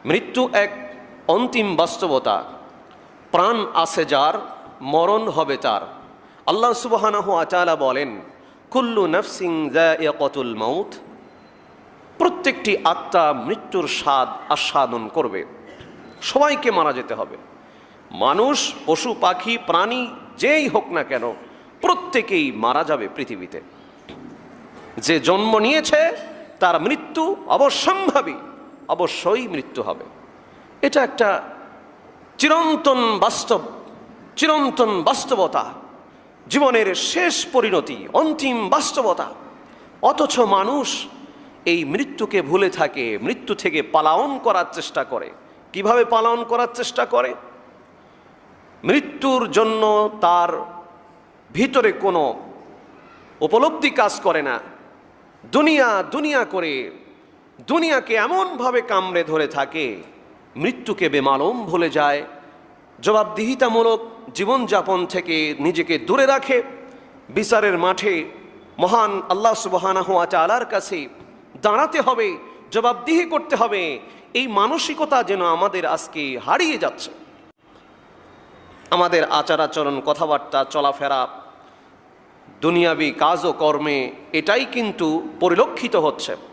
মৃত্যু এক অন্তিম বাস্তবতা। প্রাণ আছে যার, মরণ হবে তার। আল্লাহ সুবহানাহু ওয়া তাআলা বলেন, কুল্লু নাফসিন যায়িকাতুল মাউত, প্রত্যেকটি আত্মা মৃত্যুর স্বাদ আস্বাদন করবে। সবাইকে মারা যেতে হবে। মানুষ, পশু পাখি, প্রাণী যেই হোক না কেন, প্রত্যেকেই মারা যাবে পৃথিবীতে। যে জন্ম নিয়েছে তার মৃত্যু অবশ্যম্ভাবী, অবশ্যই মৃত্যু হবে। এটা একটা চিরন্তন বাস্তবতা, জীবনের শেষ পরিণতি, অন্তিম বাস্তবতা। অথচ মানুষ এই মৃত্যুকে ভুলে থাকে, মৃত্যু থেকে পালায়ন করার চেষ্টা করে। কিভাবে পালায়ন করার চেষ্টা করে? মৃত্যুর জন্য তার ভিতরে কোনো উপলব্ধি কাজ করে না। দুনিয়া করে দুনিয়াকে এমনভাবে কামড়ে ধরে থাকে, মৃত্যুকে বেমালুম ভুলে যায়। জবাবদিহিতামূলক জীবনযাপন থেকে নিজেকে দূরে রাখে। বিচারের মাঠে মহান আল্লাহ সুবহানাহু ওয়া তাআলার কাছে দাঁড়াতে হবে, জবাবদিহি করতে হবে। এই মানসিকতা যেন আমাদের আজকে হারিয়ে যাচ্ছে। আমাদের আচার আচরণ, কথাবার্তা, চলাফেরা, দুনিয়াবি কাজ ও কর্মে এটাই কিন্তু পরিলক্ষিত হচ্ছে।